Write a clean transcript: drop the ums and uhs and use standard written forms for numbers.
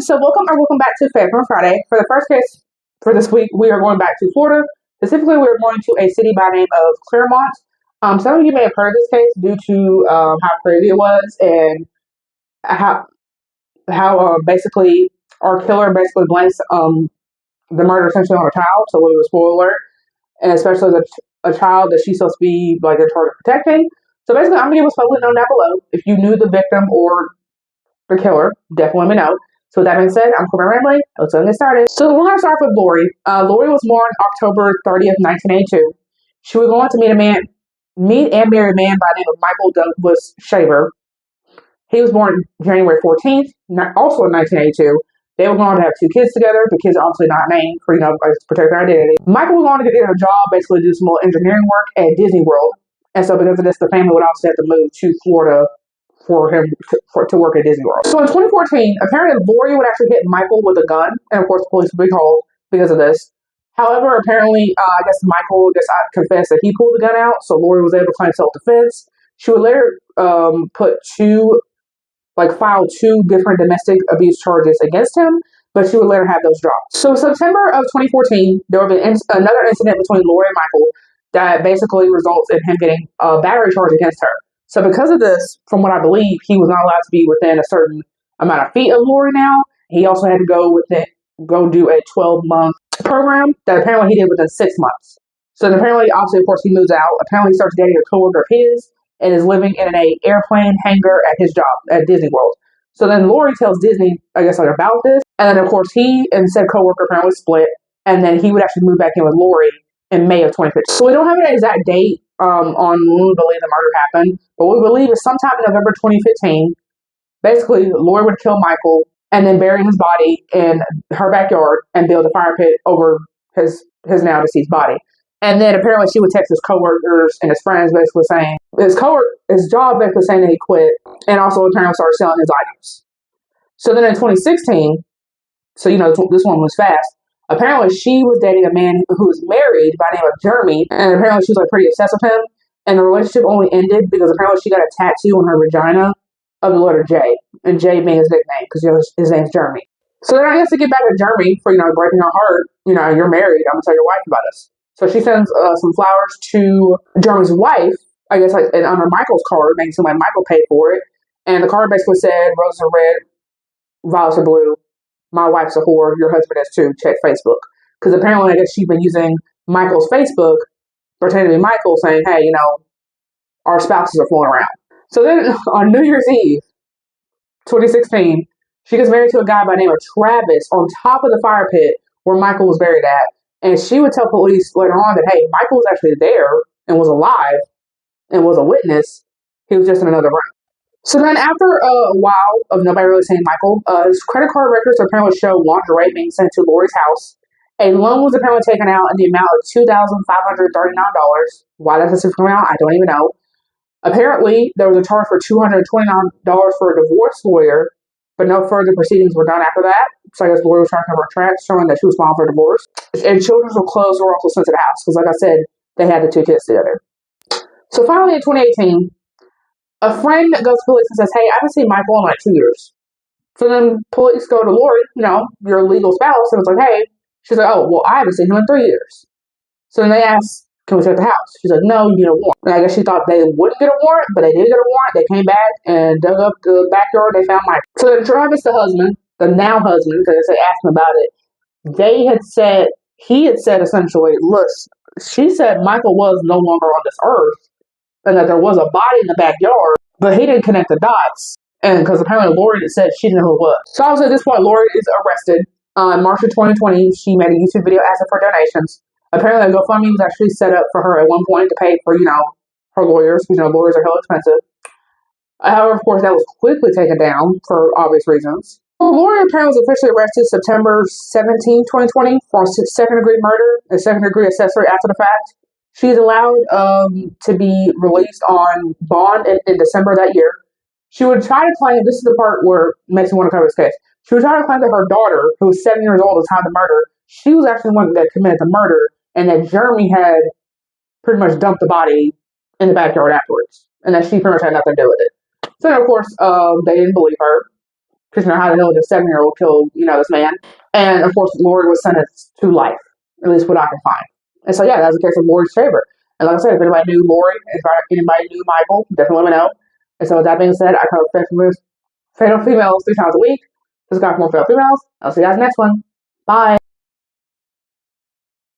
So welcome back to Fair from Friday. For the first case for this week, we are going back to Florida. Specifically, we're going to a city by the name of Claremont. Some of you may have heard of this case due to how crazy it was and how basically our killer basically blames the murder essentially on a child. So it was a spoiler alert, and especially a child that she's supposed to be like in charge of protecting. So basically, I'm gonna give us publicly known down below if you knew the victim or the killer. Definitely let me know. So with that being said, I'm Corbin Ramley. Let's get started. So we're going to start with Laurie. Laurie was born October 30th, 1982. She was going to meet and marry a man by the name of Michael Douglas Shaver. He was born January 14th, also in 1982. They were going to have 2 kids together. The kids are obviously not named for, to protect their identity. Michael was going to get a job, basically do some more engineering work at Disney World. And so because of this, the family would obviously have to move to Florida for him to work at Disney World. So in 2014, apparently Laurie would actually hit Michael with a gun, and of course the police would be called because of this. However, apparently, I guess Michael confessed that he pulled the gun out, so Laurie was able to claim self-defense. She would later file 2 different domestic abuse charges against him, but she would later have those dropped. So September of 2014, there would be another incident between Laurie and Michael that basically results in him getting a battery charge against her. So because of this, from what I believe, he was not allowed to be within a certain amount of feet of Laurie now. He also had to go do a 12-month program that apparently he did within 6 months. So then apparently, obviously, of course, he moves out. Apparently, he starts dating a coworker of his and is living in an airplane hangar at his job at Disney World. So then Laurie tells Disney, about this. And then, of course, he and said coworker apparently split. And then he would actually move back in with Laurie in May of 2015. So we don't have an exact date on when we believe the murder happened, but what we believe is sometime in November 2015. Basically, Laurie would kill Michael and then bury his body in her backyard and build a fire pit over his now deceased body. And then apparently she would text his coworkers and his friends basically saying his job basically saying that he quit, and also apparently started selling his items. So then in 2016, so this one was fast. Apparently, she was dating a man who was married by the name of Jeremy, and apparently she was pretty obsessed with him. And the relationship only ended because apparently she got a tattoo on her vagina of the letter J, and J being his nickname because his name's Jeremy. So then I guess to get back to Jeremy for breaking her heart, you're married. I'm gonna tell your wife about this. So she sends some flowers to Jeremy's wife, I guess, and under Michael's card, making it seem like Michael paid for it. And the card basically said, "Roses are red, violets are blue. My wife's a whore. Your husband is too. Check Facebook." Because apparently, I guess she's been using Michael's Facebook, pretending to be Michael, saying, "Hey, our spouses are fooling around." So then on New Year's Eve, 2016, she gets married to a guy by the name of Travis on top of the fire pit where Michael was buried at. And she would tell police later on that, hey, Michael was actually there and was alive and was a witness. He was just in another room. So then after a while of nobody really seeing Michael, his credit card records apparently show lingerie being sent to Laurie's house. A loan was apparently taken out in the amount of $2,539. Why that's a specific amount, I don't even know. Apparently, there was a charge for $229 for a divorce lawyer, but no further proceedings were done after that. So I guess Laurie was trying to cover her tracks, showing that she was filing for divorce. And children's clothes were also sent to the house, because like I said, they had the 2 kids together. So finally in 2018, a friend goes to police and says, hey, I haven't seen Michael in 2 years. So then police go to Laurie, your legal spouse, and it's like, hey, she's like, oh, well, I haven't seen him in 3 years. So then they ask, can we check the house? She's like, no, you need a warrant. And I guess she thought they wouldn't get a warrant, but they did get a warrant. They came back and dug up the backyard. They found Michael. So then Travis, the husband, the now husband, because they asked him about it, he had said essentially, look, she said Michael was no longer on this earth and that there was a body in the backyard, but he didn't connect the dots. And because apparently Laurie had said she didn't know who it was. So obviously at this point, Laurie is arrested. In March of 2020, she made a YouTube video asking for donations. Apparently, a GoFundMe was actually set up for her at one point to pay for, her lawyers, because, lawyers are hell expensive. However, of course, that was quickly taken down for obvious reasons. Well, Laurie apparently was officially arrested September 17, 2020 for second-degree murder and second-degree accessory after the fact. She's allowed to be released on bond in December of that year. She would try to claim, this is the part where it makes me want to cover this case, she would try to claim that her daughter, who was 7 years old at the time of the murder, she was actually the one that committed the murder, and that Jeremy had pretty much dumped the body in the backyard afterwards, and that she pretty much had nothing to do with it. So, of course, they didn't believe her. because you know how the hell did a 7-year-old kill, this man? And of course, Laurie was sentenced to life, at least what I can find. And so yeah, that was the case of Laurie's favor. And like I said, if anybody knew Laurie, if anybody knew Michael, definitely let me know. And so with that being said, I cover fatal females 3 times a week. This is Guy from Fatal Females. I'll see you guys next one. Bye.